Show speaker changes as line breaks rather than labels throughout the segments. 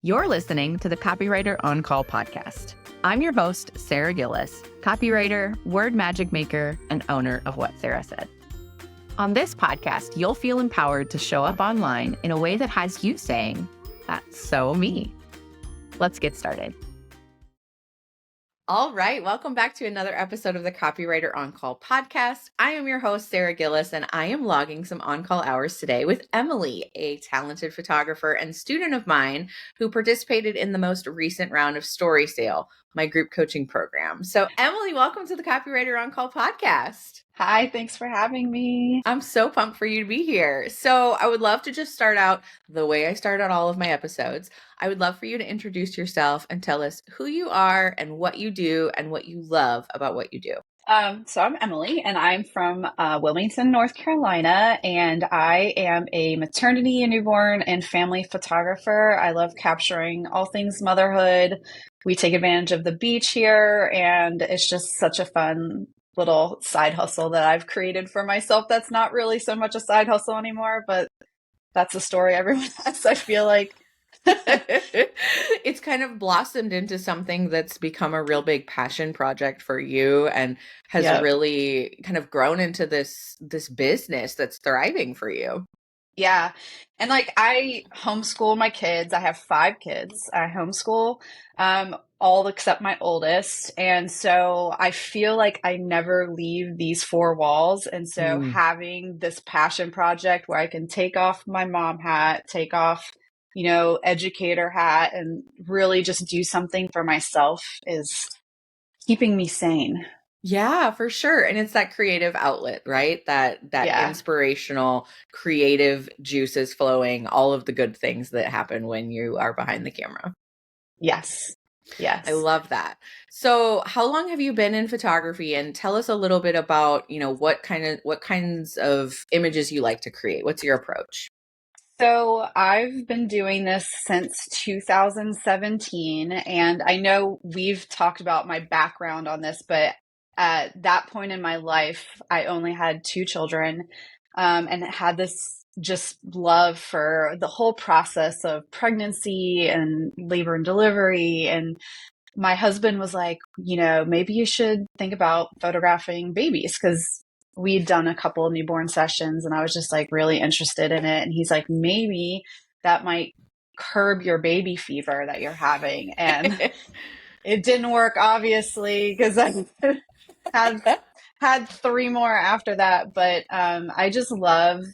You're listening to the Copywriter On Call podcast. I'm your host, Sarah Gillis, copywriter, word magic maker, and owner of What Sarah Said. On this podcast, you'll feel empowered to show up online in a way that has you saying, "That's so me." Let's get started. All right, welcome back to another episode of the Copywriter On Call podcast. I am your host, Sarah Gillis, and I am logging some on-call hours today with Emily, a talented photographer and student of mine who participated in the most recent round of Storysale, my group coaching program. So Emily, welcome to the Copywriter On Call podcast.
Hi, thanks for having me.
I'm so pumped for you to be here. So I would love to just start out the way I start out all of my episodes. I would love for you to introduce yourself and tell us who you are and what you do and what you love about what you do.
So I'm Emily, and I'm from Wilmington, North Carolina, and I am a maternity and newborn and family photographer. I love capturing all things motherhood. We take advantage of the beach here, and it's just such a fun little side hustle that I've created for myself. That's not really so much a side hustle anymore, but that's a story everyone has, I feel like.
It's kind of blossomed into something that's become a real big passion project for you and has really kind of grown into this business that's thriving for you.
Yeah. And like I homeschool my kids. I have 5 kids. I homeschool all except my oldest. And so I feel like I never leave these 4 walls. And so having this passion project where I can take off my mom hat, take off, educator hat, and really just do something for myself is keeping me sane.
Yeah, for sure. And it's that creative outlet, right? That inspirational, creative juices flowing, all of the good things that happen when you are behind the camera.
Yes. Yes.
I love that. So how long have you been in photography? And tell us a little bit about, what kinds of images you like to create. What's your approach?
So I've been doing this since 2017, and I know we've talked about my background on this, but at that point in my life, I only had 2 children, and had this just love for the whole process of pregnancy and labor and delivery. And my husband was like, maybe you should think about photographing babies, because we'd done a couple of newborn sessions and I was just like really interested in it. And he's like, maybe that might curb your baby fever that you're having. And it didn't work, obviously, because I had 3 more after that. But I just love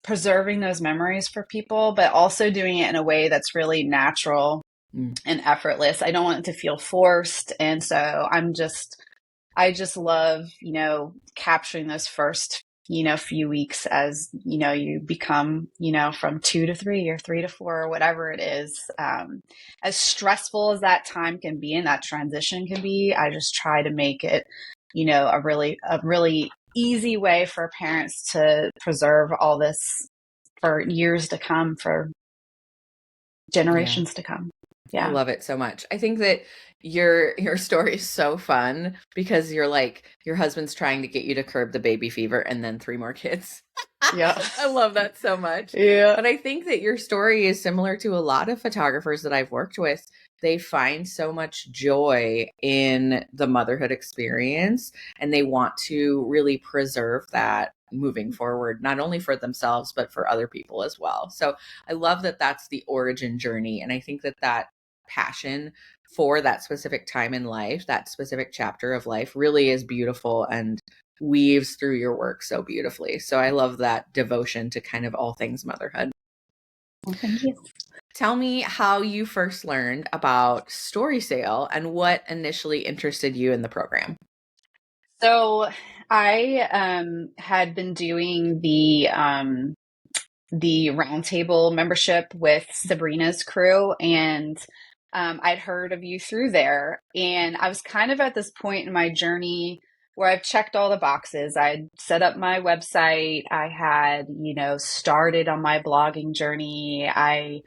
preserving those memories for people, but also doing it in a way that's really natural and effortless. I don't want it to feel forced. And so I just love, capturing those first, few weeks as, you become, from 2 to 3 or 3 to 4 or whatever it is. As stressful as that time can be and that transition can be, I just try to make it, a really easy way for parents to preserve all this for years to come, for generations to come. Yeah.
I love it so much. I think that your story is so fun because you're like, your husband's trying to get you to curb the baby fever and then 3 more kids.
Yeah.
I love that so much.
Yeah.
But I think that your story is similar to a lot of photographers that I've worked with. They find so much joy in the motherhood experience and they want to really preserve that moving forward, not only for themselves, but for other people as well. So I love that that's the origin journey. And I think that passion for that specific time in life, that specific chapter of life really is beautiful and weaves through your work so beautifully. So I love that devotion to kind of all things motherhood.
Well, thank you.
Tell me how you first learned about Storysale and what initially interested you in the program.
So I had been doing the roundtable membership with Sabrina's crew, and I'd heard of you through there. And I was kind of at this point in my journey where I've checked all the boxes. I'd set up my website. I had, started on my blogging journey. I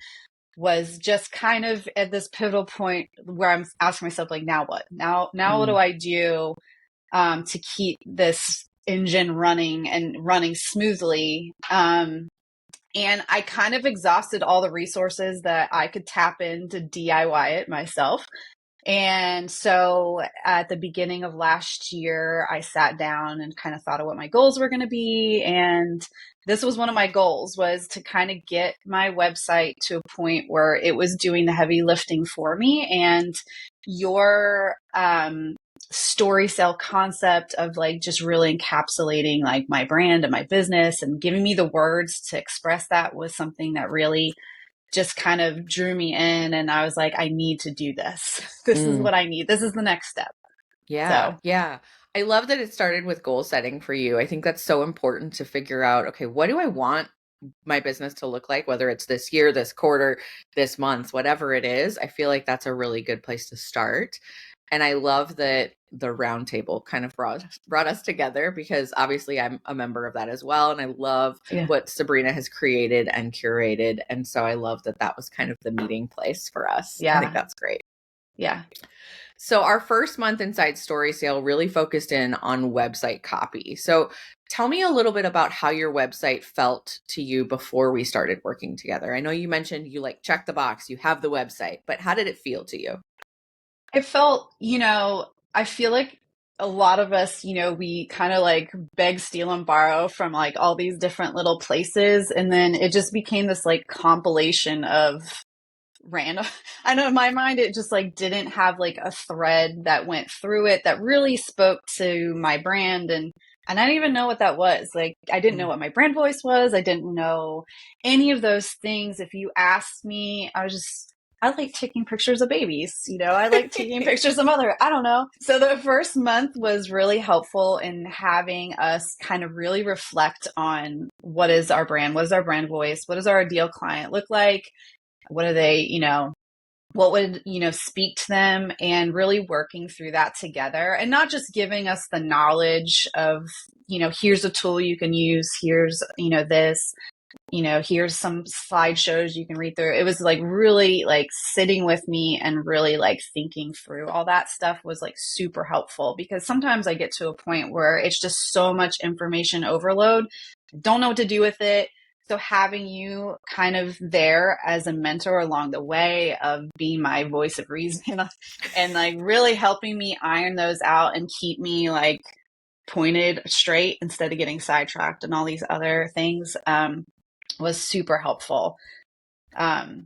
was just kind of at this pivotal point where I'm asking myself, like, now what? Now what do I do to keep this engine running and running smoothly? And I kind of exhausted all the resources that I could tap in to DIY it myself. And so at the beginning of last year, I sat down and kind of thought of what my goals were going to be. And this was one of my goals, was to kind of get my website to a point where it was doing the heavy lifting for me. And your Storysale concept of like just really encapsulating like my brand and my business and giving me the words to express that was something that really just kind of drew me in. And I was like, I need to do this. This is what I need. This is the next step.
Yeah.
So
Yeah. I love that it started with goal setting for you. I think that's so important to figure out, okay, what do I want my business to look like, whether it's this year, this quarter, this month, whatever it is. I feel like that's a really good place to start. And I love that the roundtable kind of brought us together, because obviously I'm a member of that as well. And I love
yeah,
what Sabrina has created and curated. And so I love that that was kind of the meeting place for us. I think
yeah,
that's great.
yeah.
So our first month inside Storysale really focused in on website copy. So tell me a little bit about how your website felt to you before we started working together. I know you mentioned you like check the box, you have the website, but how did it feel to you?
It felt, I feel like a lot of us, we kind of like beg, steal, and borrow from like all these different little places. And then it just became this like compilation of random. I know in my mind, it just like didn't have like a thread that went through it that really spoke to my brand. And I didn't even know what that was. Like, I didn't know what my brand voice was. I didn't know any of those things. If you asked me, I like taking pictures of babies. I like taking pictures of mother. I don't know. So the first month was really helpful in having us kind of really reflect on what is our brand? What is our brand voice? What does our ideal client look like? What are they, what would, speak to them, and really working through that together, and not just giving us the knowledge of, here's a tool you can use. Here's, this, here's some slideshows you can read through. It was like really like sitting with me and really like thinking through all that stuff was like super helpful, because sometimes I get to a point where it's just so much information overload. Don't know what to do with it. So having you kind of there as a mentor along the way of being my voice of reason and like really helping me iron those out and keep me like pointed straight instead of getting sidetracked and all these other things was super helpful.
That's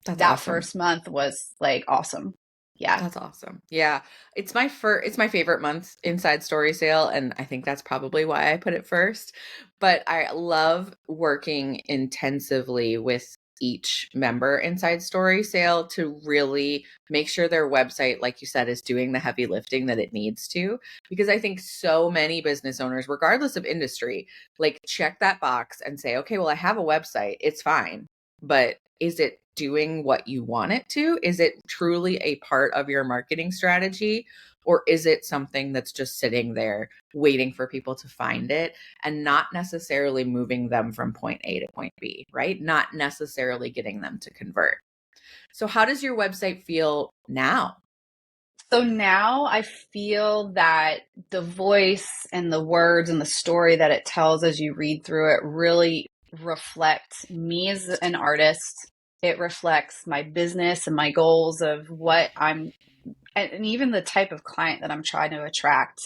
That
awesome.
first month was like awesome. Yeah.
That's awesome. Yeah. It's my favorite month inside Storysale, and I think that's probably why I put it first. But I love working intensively with each member inside Storysale to really make sure their website, like you said, is doing the heavy lifting that it needs to. Because I think so many business owners, regardless of industry, like check that box and say, okay, well, I have a website, it's fine. But is it doing what you want it to? Is it truly a part of your marketing strategy? Or is it something that's just sitting there waiting for people to find it and not necessarily moving them from point A to point B, right? Not necessarily getting them to convert. So, how does your website feel now?
So now I feel that the voice and the words and the story that it tells as you read through it really reflects me as an artist. It reflects my business and my goals of what and even the type of client that I'm trying to attract.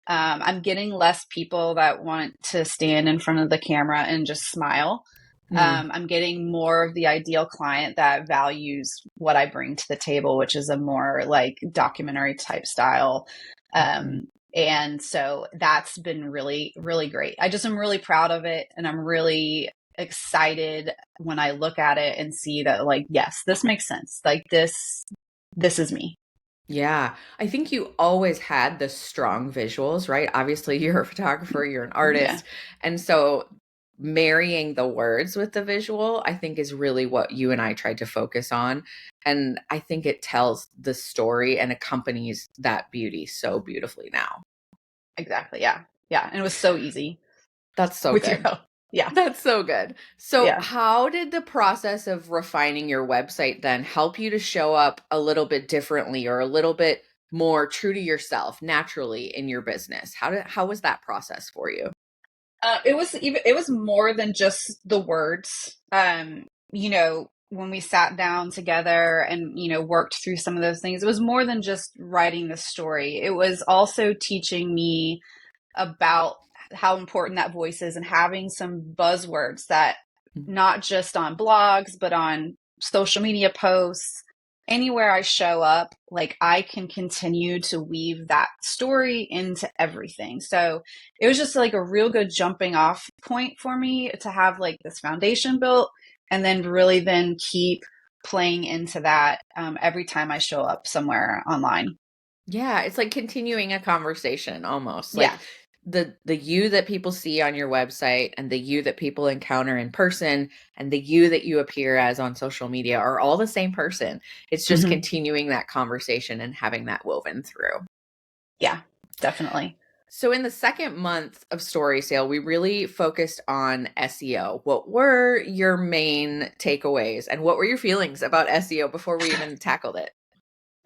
I'm getting less people that want to stand in front of the camera and just smile.
Mm,
I'm getting more of the ideal client that values what I bring to the table, which is a more like documentary type style.
mhm.
And so that's been really, really great. I just am really proud of it. And I'm really excited when I look at it and see that, like, yes, this makes sense. Like this is me.
Yeah, I think you always had the strong visuals, right? Obviously, you're a photographer, you're an
Yeah,
artist. And so marrying the words with the visual, I think is really what you and I tried to focus on. And I think it tells the story and accompanies that beauty so beautifully now.
exactly. Yeah. Yeah. And it was so easy
That's so
with your
good.
help. Yeah.
That's so good. So,
Yeah.
how did the process of refining your website then help you to show up a little bit differently or a little bit more true to yourself naturally in your business? How was that process for you?
It was more than just the words. When we sat down together and, worked through some of those things, it was more than just writing the story. It was also teaching me about how important that voice is and having some buzzwords that not just on blogs, but on social media posts, anywhere I show up, like I can continue to weave that story into everything. So it was just like a real good jumping off point for me to have like this foundation built and then really then keep playing into that every time I show up somewhere online.
Yeah, it's like continuing a conversation almost.
Yeah.
Like the you that people see on your website and the you that people encounter in person and the you that you appear as on social media are all the same person. It's just
Mhm.
continuing that conversation and having that woven through.
Yeah, definitely.
So in the second month of Storysale, we really focused on SEO. What were your main takeaways and what were your feelings about SEO before we even tackled it?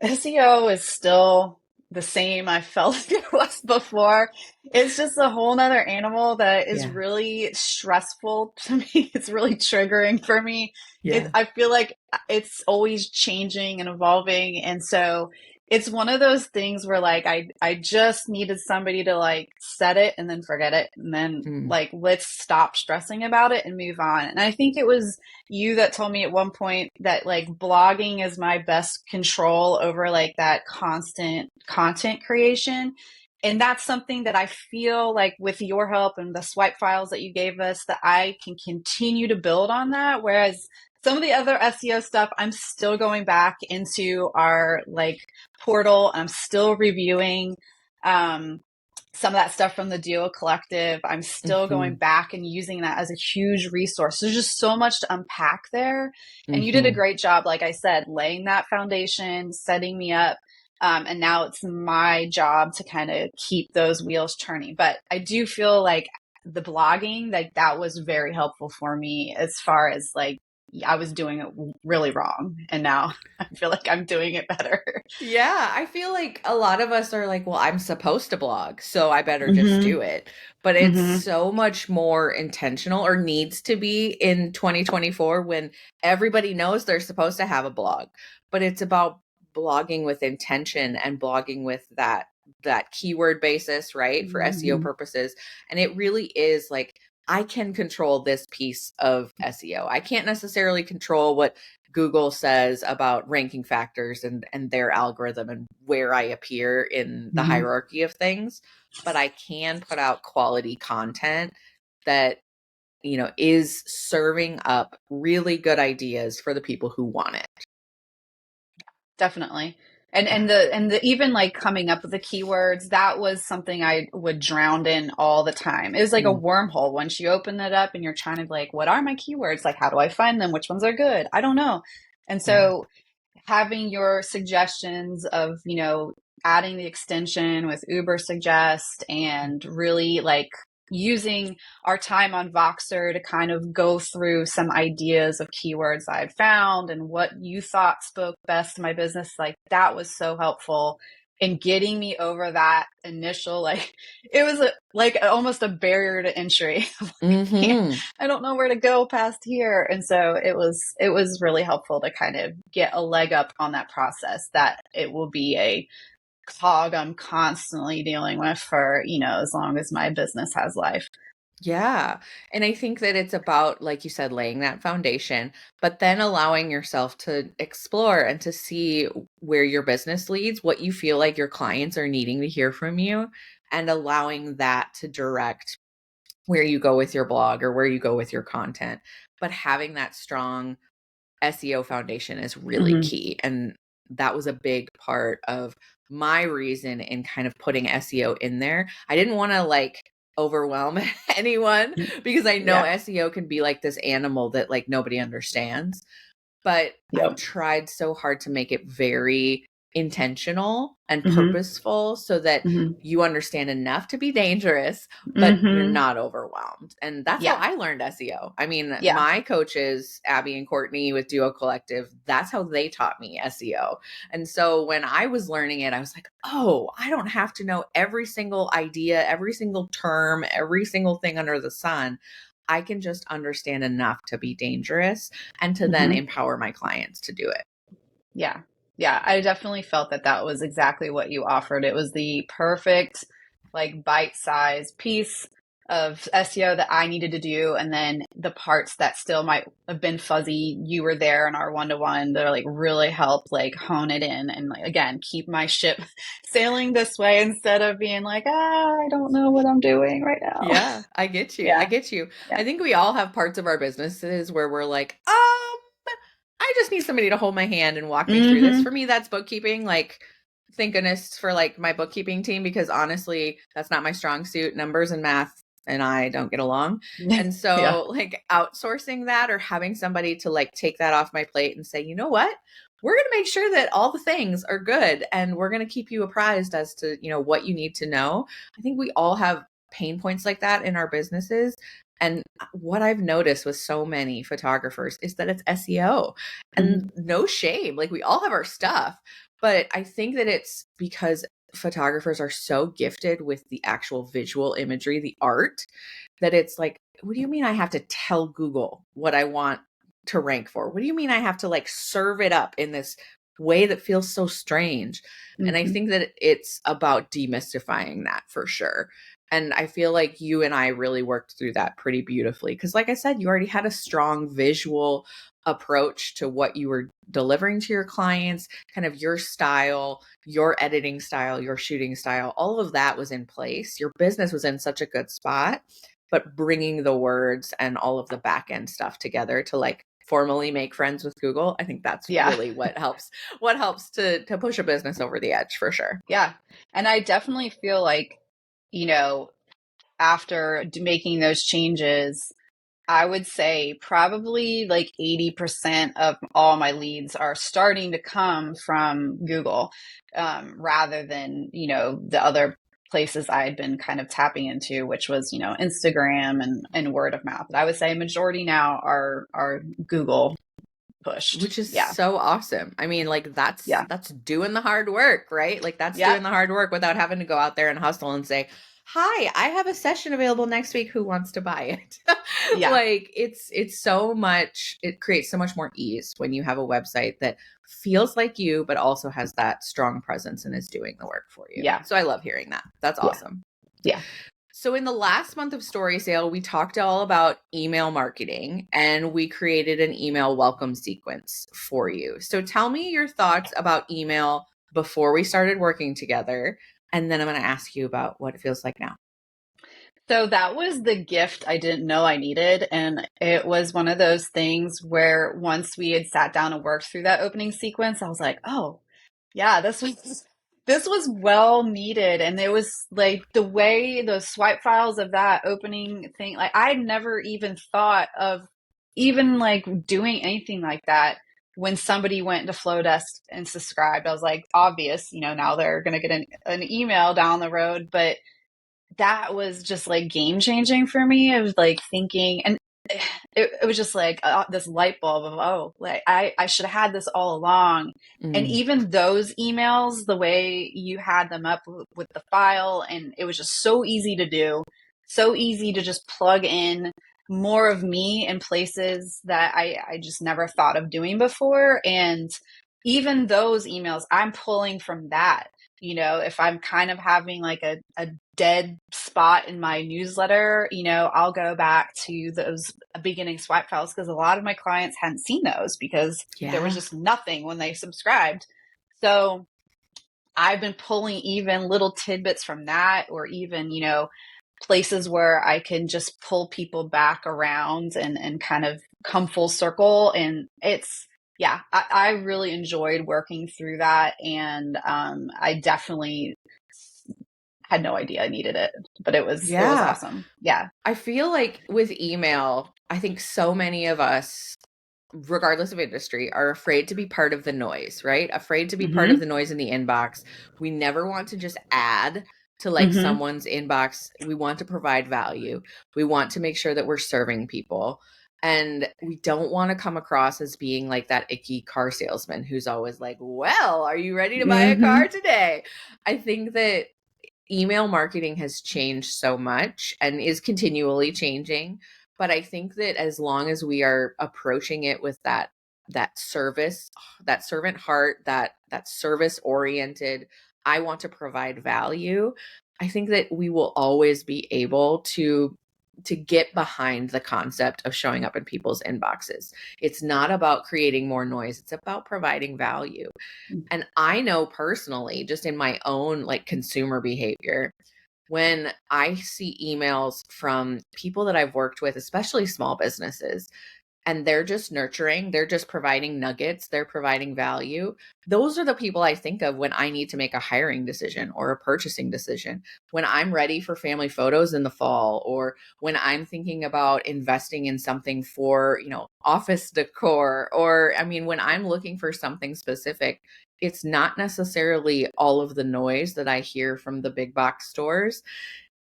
SEO is still the same I felt like it was before. It's just a whole nother animal that is
Yeah.
really stressful to me. It's really triggering for me.
Yeah.
I feel like it's always changing and evolving. And so it's one of those things where like I just needed somebody to like set it and then forget it. And then
Mm.
like let's stop stressing about it and move on. And I think it was you that told me at one point that like blogging is my best control over like that constant content creation. And that's something that I feel like with your help and the swipe files that you gave us, that I can continue to build on that. Whereas some of the other SEO stuff, I'm still going back into our like portal. I'm still reviewing. Some of that stuff from the Duo Collective, I'm still going
Mhm.
back and using that as a huge resource. There's just so much to unpack there. And you did a
Mhm.
great job, like I said, laying that foundation, setting me up. And now it's my job to kind of keep those wheels turning. But I do feel like the blogging, like that was very helpful for me as far as like I was doing it really wrong. And now I feel like I'm doing it better.
Yeah, I feel like a lot of us are like, well, I'm supposed to blog, so I better just
Mm-hmm.
do it. But it's
Mm-hmm.
so much more intentional or needs to be in 2024 when everybody knows they're supposed to have a blog. But it's about blogging with intention and blogging with that keyword basis, right? For SEO
Mm-hmm.
purposes. And it really is like I can control this piece of SEO. I can't necessarily control what Google says about ranking factors and their algorithm and where I appear in the
Mm-hmm.
hierarchy of things, but I can put out quality content that is serving up really good ideas for the people who want it.
Definitely.
Yeah.
And the even like coming up with the keywords, that was something I would drown in all the time. It was like a
Mm,
wormhole. Once you open it up and you're trying to be like, what are my keywords? Like, how do I find them? Which ones are good? I don't know. And
yeah.
so having your suggestions of, adding the extension with Uber Suggest and really like using our time on Voxer to kind of go through some ideas of keywords I'd found and what you thought spoke best to my business, like that was so helpful in getting me over that initial, like it was like almost a barrier to entry.
Hmm.
I don't know where to go past here. And so it was really helpful to kind of get a leg up on that process, that it will be a cog I'm constantly dealing with for, as long as my business has life.
Yeah. And I think that it's about, like you said, laying that foundation, but then allowing yourself to explore and to see where your business leads, what you feel like your clients are needing to hear from you, and allowing that to direct where you go with your blog or where you go with your content. But having that strong SEO foundation is really
Mm-hmm.
key. And that was a big part of my reason in kind of putting SEO in there. I didn't want to like overwhelm anyone because I know
Yeah.
SEO can be like this animal that like nobody understands. But I
Yep.
tried so hard to make it very intentional and
Mm-hmm.
purposeful so that
Mm-hmm.
you understand enough to be dangerous, but you're
Mm-hmm.
not overwhelmed. And that's how
Yeah.
I learned SEO. I mean,
Yeah.
my coaches, Abby and Courtney with Duo Collective, that's how they taught me SEO. And so when I was learning it, I was like, oh, I don't have to know every single idea, every single term, every single thing under the sun. I can just understand enough to be dangerous and to then
Mm-hmm.
empower my clients to do it.
Yeah. Yeah. I definitely felt that that was exactly what you offered. It was the perfect, like, bite-sized piece of SEO that I needed to do. And then the parts that still might have been fuzzy, you were there in our one-to-one that like really helped like hone it in and like, again, keep my ship sailing this way instead of being like, I don't know what I'm doing right now.
Yeah, I get you. I
Yeah.
get you.
Yeah.
I think we all have parts of our businesses where we're like, I just need somebody to hold my hand and walk me through this.
Mm-hmm.
For me, that's bookkeeping. Like, thank goodness for like my bookkeeping team, because honestly, that's not my strong suit. Numbers and math and I don't get along. And
Yeah.
so like outsourcing that or having somebody to like take that off my plate and say, you know what? We're going to make sure that all the things are good and we're going to keep you apprised as to, what you need to know. I think we all have pain points like that in our businesses. And what I've noticed with so many photographers is that it's SEO, and
Mm-hmm.
no shame. Like, we all have our stuff, but I think that it's because photographers are so gifted with the actual visual imagery, the art, that it's like, what do you mean I have to tell Google what I want to rank for? What do you mean I have to like serve it up in this way that feels so strange? And I
Mm-hmm.
think that it's about demystifying that for sure. And I feel like you and I really worked through that pretty beautifully. Because, like I said, you already had a strong visual approach to what you were delivering to your clients, kind of your style, your editing style, your shooting style. All of that was in place. Your business was in such a good spot, but bringing the words and all of the back end stuff together to like formally make friends with Google, I think that's
Yeah.
really what helps to push a business over the edge for sure.
Yeah. And I definitely feel like, you know, after making those changes, I would say probably like 80% of all my leads are starting to come from Google, rather than, the other places I had been kind of tapping into, which was, Instagram and word of mouth. But I would say majority now are Google pushed.
Which is
Yeah.
so awesome. I mean, like that's
Yeah.
that's doing the hard work, right? Like that's
Yep.
doing the hard work without having to go out there and hustle and say, "Hi, I have a session available next week. Who wants to buy it?"
Yeah.
Like it's so much, it creates so much more ease when you have a website that feels like you but also has that strong presence and is doing the work for you.
Yeah.
So I love hearing that. That's
Yeah.
awesome.
Yeah.
So, in the last month of Storysale, we talked all about email marketing and we created an email welcome sequence for you. So, tell me your thoughts about email before we started working together. And then I'm going to ask you about what it feels like now.
So that was the gift I didn't know I needed. And it was one of those things where once we had sat down and worked through that opening sequence, I was like, oh, yeah, this was well needed. And it was like the way the swipe files of that opening thing, like I'd never even thought of even like doing anything like that. When somebody went to Flowdesk and subscribed, I was like, obvious, now they're going to get an email down the road. But that was just like game changing for me. I was like thinking, and it was just like this light bulb of, oh, like I should have had this all along. And
Mm,
even those emails, the way you had them up with the file, and it was just so easy to do, so easy to just plug in more of me in places that I just never thought of doing before. And even those emails, I'm pulling from that. If I'm kind of having like a dead spot in my newsletter, I'll go back to those beginning swipe files because a lot of my clients hadn't seen those because there was
yeah.
just nothing when they subscribed. So I've been pulling even little tidbits from that, or even, places where I can just pull people back around and kind of come full circle. And yeah, I really enjoyed working through that. And I definitely had no idea I needed it, but it was
Yeah.
awesome. Yeah.
I feel like with email, I think so many of us regardless of industry, are afraid to be part of the noise, right? Afraid to be part of
Mm-hmm.
the noise in the inbox. We never want to just add to like
Mm-hmm.
someone's inbox. We want to provide value. We want to make sure that we're serving people. And we don't want to come across as being like that icky car salesman who's always like, well, are you ready to buy a
Mm-hmm.
car today? I think that email marketing has changed so much and is continually changing. But I think that as long as we are approaching it with that service, that servant heart, that service oriented, I want to provide value, I think that we will always be able to get behind the concept of showing up in people's inboxes. It's not about creating more noise, it's about providing value. And I know personally, just in my own like consumer behavior, when I see emails from people that I've worked with, especially small businesses, and they're just nurturing, they're just providing nuggets, they're providing value. Those are the people I think of when I need to make a hiring decision or a purchasing decision, when I'm ready for family photos in the fall, or when I'm thinking about investing in something for, office decor, or I mean, when I'm looking for something specific. It's not necessarily all of the noise that I hear from the big box stores.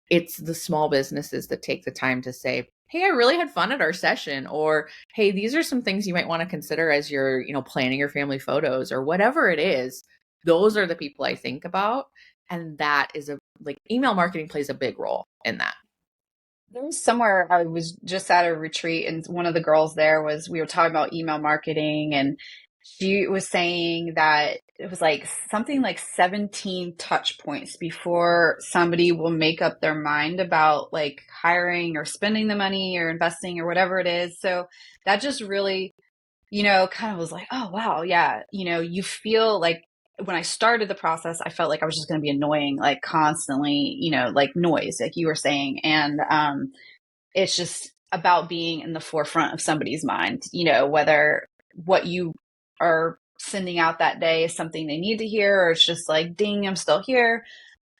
It's the small businesses that take the time to say, hey, I really had fun at our session, or hey, these are some things you might want to consider as you're, planning your family photos, or whatever it is. Those are the people I think about. And that is like email marketing plays a big role in that.
There was somewhere I was just at a retreat, and one of the girls there we were talking about email marketing, and she was saying that it was like something like 17 touch points before somebody will make up their mind about like hiring or spending the money or investing or whatever it is. So that just really, kind of was like, oh, wow. Yeah. You feel like when I started the process, I felt like I was just going to be annoying, like constantly, like noise, like you were saying. And it's just about being in the forefront of somebody's mind, whether what you are sending out that day is something they need to hear, or it's just like, ding, I'm still here.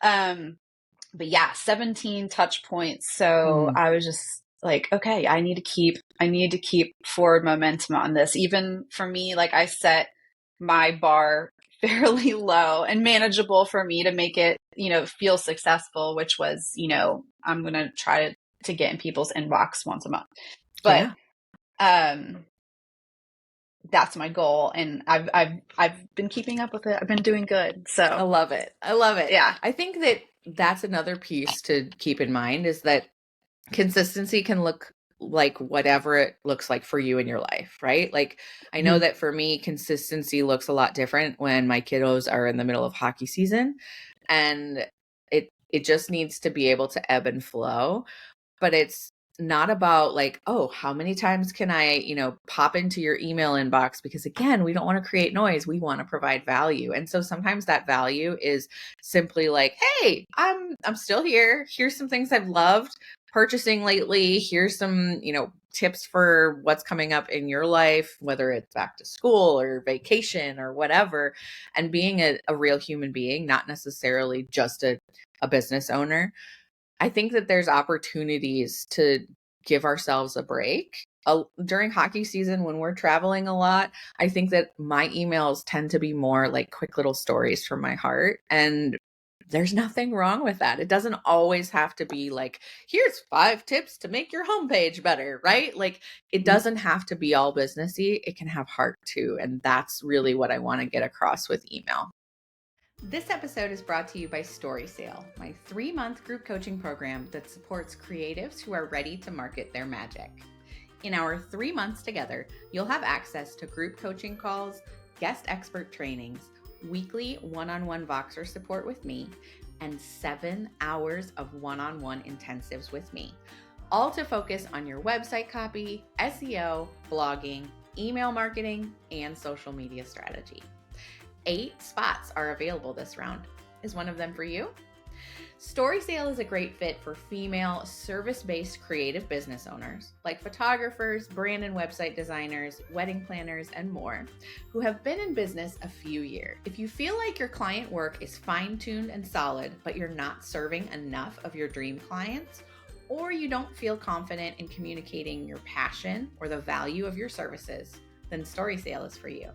But yeah, 17 touch points. So I was just like, okay, I need to keep forward momentum on this. Even for me, like I set my bar fairly low and manageable for me to make it, feel successful, which was, I'm going to try to get in people's inbox once a month. But,
Yeah.
that's my goal. And I've been keeping up with it. I've been doing good.
I
So
love it. I love it.
yeah.
I think that that's another piece to keep in mind, is that consistency can look like whatever it looks like for you in your life, right? Like, I know
Mhm.
that for me, consistency looks a lot different when my kiddos are in the middle of hockey season, and it just needs to be able to ebb and flow. But it's not about like, oh, how many times can I, pop into your email inbox? Because again, we don't want to create noise. We want to provide value. And so sometimes that value is simply like, hey, I'm still here. Here's some things I've loved purchasing lately. Here's some, tips for what's coming up in your life, whether it's back to school or vacation or whatever. And being a real human being, not necessarily just a business owner. I think that there's opportunities to give ourselves a break. During hockey season, when we're traveling a lot, I think that my emails tend to be more like quick little stories from my heart. And there's nothing wrong with that. It doesn't always have to be like, here's 5 tips to make your homepage better, right? Like, it doesn't have to be all businessy. It can have heart too. And that's really what I want to get across with email. This episode is brought to you by Storysale, my 3-month group coaching program that supports creatives who are ready to market their magic. In our 3 months together, you'll have access to group coaching calls, guest expert trainings, weekly one-on-one Voxer support with me, and 7 hours of one-on-one intensives with me, all to focus on your website copy, SEO, blogging, email marketing, and social media strategy. 8 spots are available this round. Is one of them for you? Storysale is a great fit for female service-based creative business owners like photographers, brand and website designers, wedding planners, and more who have been in business a few years. If you feel like your client work is fine-tuned and solid, but you're not serving enough of your dream clients, or you don't feel confident in communicating your passion or the value of your services, then Storysale is for you.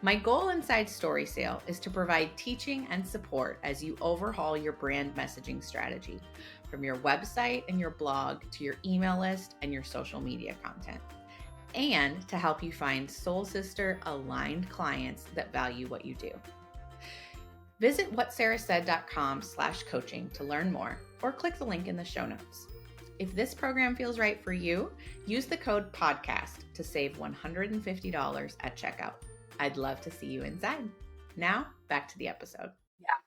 My goal inside Storysale is to provide teaching and support as you overhaul your brand messaging strategy, from your website and your blog to your email list and your social media content, and to help you find soul sister aligned clients that value what you do. Visit whatsarahsaid.com/coaching to learn more, or click the link in the show notes. If this program feels right for you, use the code podcast to save $150 at checkout. I'd love to see you inside. Now, back to the episode.
Yeah.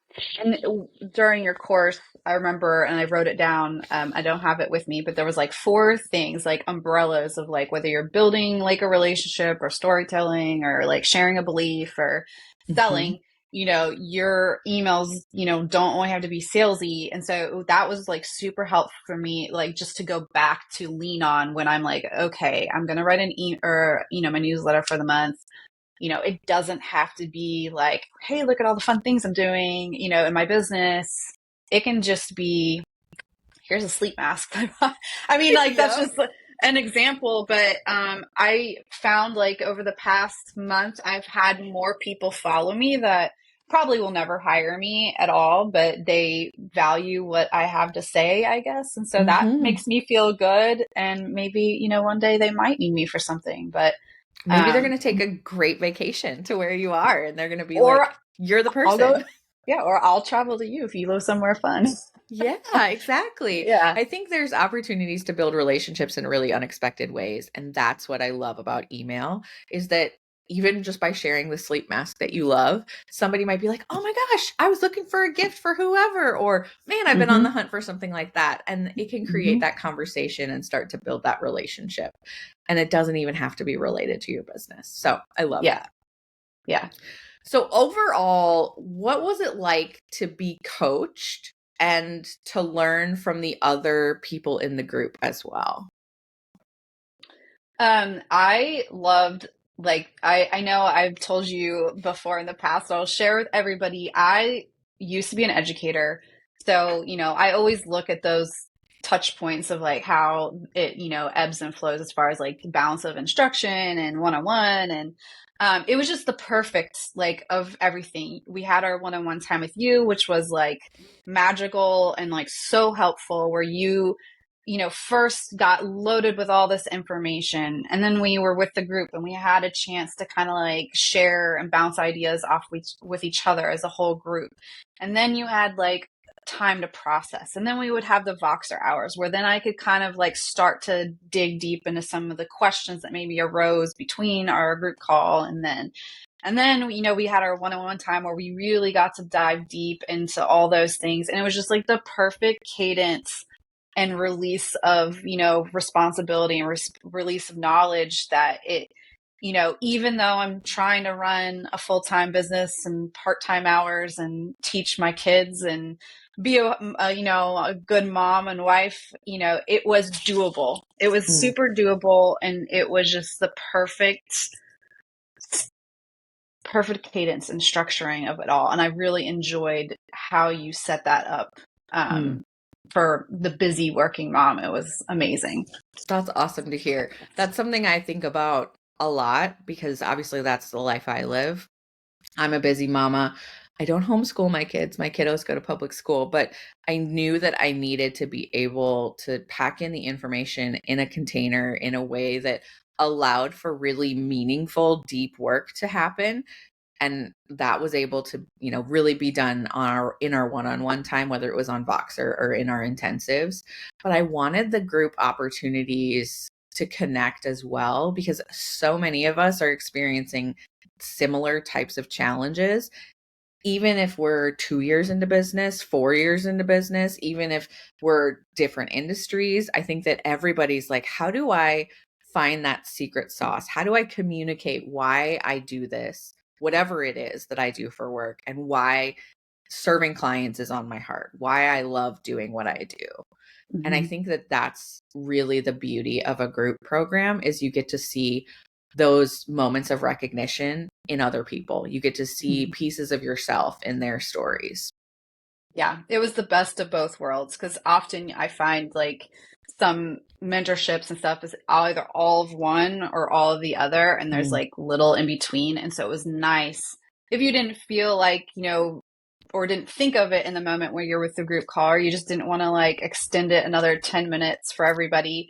And during your course, I remember, and I wrote it down, I don't have it with me, but there was like 4 things, like umbrellas of like whether you're building like a relationship or storytelling or like sharing a belief or selling, your emails, don't only have to be salesy. And so that was like super helpful for me, like just to go back to lean on when I'm like, okay, I'm going to write my newsletter for the month. It doesn't have to be like, hey, look at all the fun things I'm doing, in my business. It can just be, here's a sleep mask. I mean, like, that's just an example. But I found like over the past month, I've had more people follow me that probably will never hire me at all, but they value what I have to say, I guess. And so that makes me feel good. And maybe, one day they might need me for something, but
maybe they're going to take a great vacation to where you are, and they're going to be like, you're the person.
Or I'll travel to you if you live somewhere fun.
Yeah, exactly.
Yeah.
I think there's opportunities to build relationships in really unexpected ways. And that's what I love about email, is that even just by sharing the sleep mask that you love, somebody might be like, oh my gosh, I was looking for a gift for whoever, or man, I've been on the hunt for something like that. And it can create that conversation and start to build that relationship. And it doesn't even have to be related to your business. So I love that.
Yeah.
So overall, what was it like to be coached and to learn from the other people in the group as well?
I loved, like, I know I've told you before in the past, so I'll share with everybody. I used to be an educator. So, I always look at those touch points of like how it, ebbs and flows as far as like the balance of instruction and one-on-one. And it was just the perfect, like, of everything. We had our one-on-one time with you, which was like magical and like so helpful, where you first got loaded with all this information. And then we were with the group and we had a chance to kind of like share and bounce ideas off with each other as a whole group. And then you had like time to process. And then we would have the Voxer hours, where then I could kind of like start to dig deep into some of the questions that maybe arose between our group call. And then, we had our one-on-one time where we really got to dive deep into all those things. And it was just like the perfect cadence and release of, responsibility and release of knowledge that it, even though I'm trying to run a full-time business and part-time hours and teach my kids and be a good mom and wife, it was doable. It was super doable. And it was just the perfect cadence and structuring of it all. And I really enjoyed how you set that up. For the busy working mom. It was amazing.
That's awesome to hear. That's something I think about a lot, because obviously that's the life I live. I'm a busy mama. I don't homeschool my kids. My kiddos go to public school, but I knew that I needed to be able to pack in the information in a container in a way that allowed for really meaningful, deep work to happen. And that was able to, really be done in our one-on-one time, whether it was on Voxer or in our intensives. But I wanted the group opportunities to connect as well, because so many of us are experiencing similar types of challenges. Even if we're 2 years into business, 4 years into business, even if we're different industries, I think that everybody's like, how do I find that secret sauce? How do I communicate why I do this, whatever it is that I do for work, and why serving clients is on my heart, why I love doing what I do? And I think that that's really the beauty of a group program, is you get to see those moments of recognition in other people. You get to see pieces of yourself in their stories.
Yeah, it was the best of both worlds, because often I find like some mentorships and stuff is either all of one or all of the other, and there's
Mm.
like little in between. And so it was nice if you didn't feel like, or didn't think of it in the moment where you're with the group call, or you just didn't want to like extend it another 10 minutes for everybody,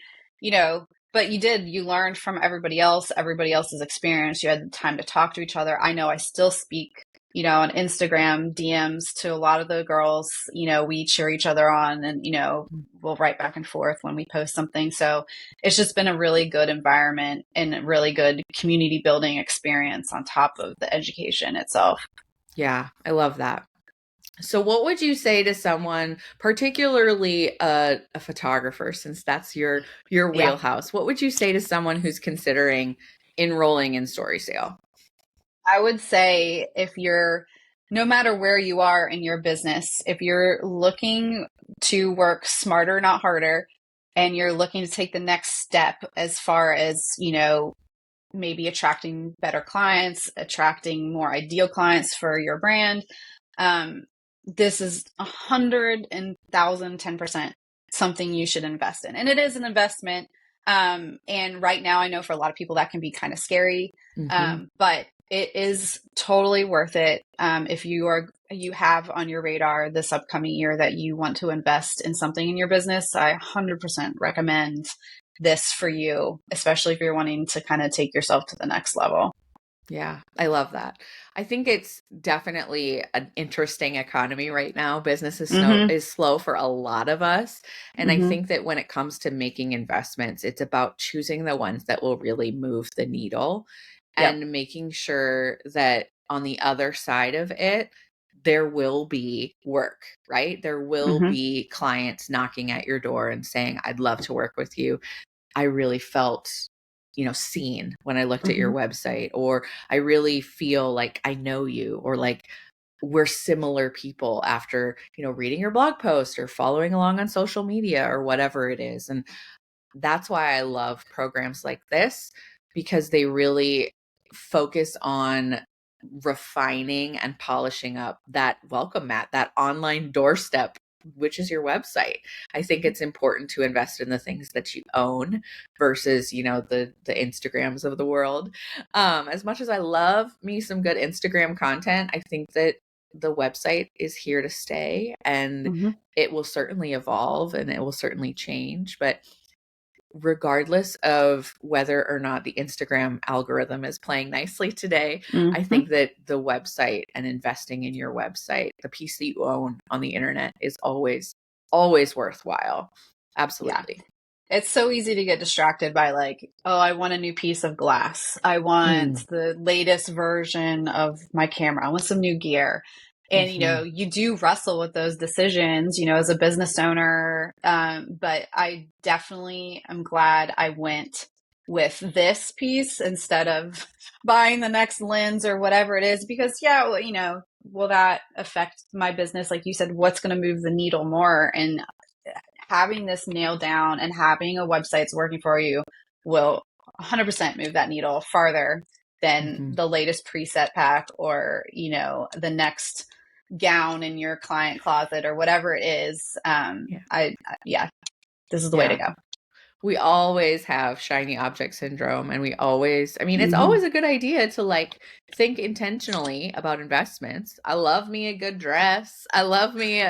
but you learned from everybody else's experience. You had the time to talk to each other. I know I still speak, on Instagram DMs to a lot of the girls. We cheer each other on, and, we'll write back and forth when we post something. So it's just been a really good environment and a really good community building experience on top of the education itself.
Yeah, I love that. So what would you say to someone, particularly a photographer, since that's your
Yeah.
wheelhouse? What would you say to someone who's considering enrolling in Storysale?
I would say no matter where you are in your business, if you're looking to work smarter, not harder, and you're looking to take the next step as far as, maybe attracting better clients, attracting more ideal clients for your brand, this is 100,010% something you should invest in. And it is an investment. And right now, I know for a lot of people that can be kind of scary,
Mm-hmm.
but it is totally worth it. If you have on your radar this upcoming year that you want to invest in something in your business, I 100% recommend this for you, especially if you're wanting to kind of take yourself to the next level.
Yeah, I love that. I think it's definitely an interesting economy right now. Business
Mm-hmm.
is slow for a lot of us. And I
Mm-hmm.
think that when it comes to making investments, it's about choosing the ones that will really move the needle
Yep.
and making sure that on the other side of it, there will be work, right? There will
Mm-hmm.
be clients knocking at your door and saying, I'd love to work with you. I really felt, seen when I looked at your
Mm-hmm.
website, or I really feel like I know you, or like we're similar people after, reading your blog post or following along on social media or whatever it is. And that's why I love programs like this, because they really focus on refining and polishing up that welcome mat, that online doorstep, which is your website. I think it's important to invest in the things that you own versus, the Instagrams of the world. As much as I love me some good Instagram content, I think that the website is here to stay, and
Mm-hmm.
it will certainly evolve and it will certainly change. But regardless of whether or not the Instagram algorithm is playing nicely today, I
Mm-hmm.
think that the website and investing in your website, the piece that you own on the internet, is always worthwhile.
Yeah.
Absolutely.
It's so easy to get distracted by like, oh, I want a new piece of glass. I want
Mm.
the latest version of my camera. I want some new gear. And,
Mm-hmm.
you do wrestle with those decisions, as a business owner. But I definitely am glad I went with this piece instead of buying the next lens or whatever it is, because yeah, well, will that affect my business? Like you said, what's going to move the needle more? And having this nailed down and having a website that's working for you will 100% move that needle farther than
Mm-hmm.
the latest preset pack, or the next gown in your client closet or whatever it is.
Yeah.
Yeah, this is the way to
Yeah.
go.
We always have shiny object syndrome, and it's
Mm-hmm.
always a good idea to like think intentionally about investments. I love me a good dress. I love me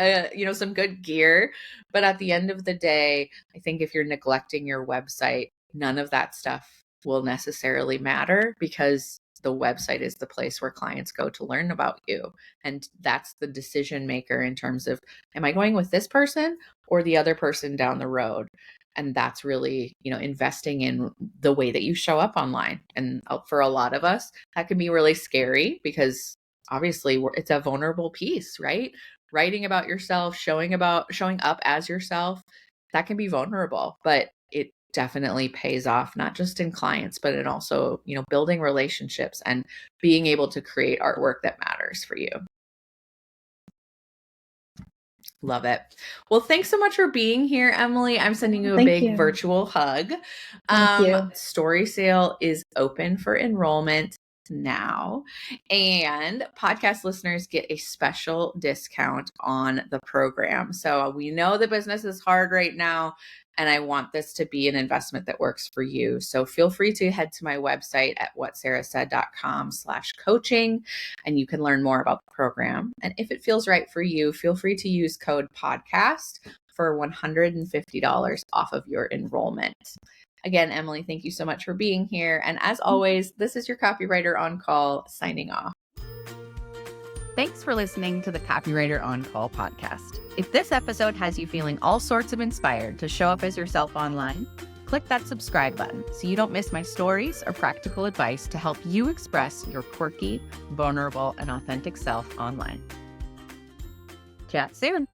some good gear, but at the end of the day, I think if you're neglecting your website, none of that stuff will necessarily matter, because the website is the place where clients go to learn about you, and that's the decision maker in terms of, am I going with this person or the other person down the road? And that's really, investing in the way that you show up online. And for a lot of us, that can be really scary, because obviously it's a vulnerable piece, right? Writing about yourself, showing up as yourself, that can be vulnerable, but it definitely pays off, not just in clients, but in also, building relationships and being able to create artwork that matters for you. Love it. Well, thanks so much for being here, Emily. I'm sending you a
Thank
big
you.
virtual hug.
Thank you.
Storysale is open for enrollment now. And podcast listeners get a special discount on the program. So we know the business is hard right now, and I want this to be an investment that works for you. So feel free to head to my website at whatsarahsaid.com/coaching, and you can learn more about the program. And if it feels right for you, feel free to use code podcast for $150 off of your enrollment. Again, Emily, thank you so much for being here. And as always, this is your Copywriter on Call signing off. Thanks for listening to the Copywriter on Call podcast. If this episode has you feeling all sorts of inspired to show up as yourself online, click that subscribe button so you don't miss my stories or practical advice to help you express your quirky, vulnerable, and authentic self online. Chat soon.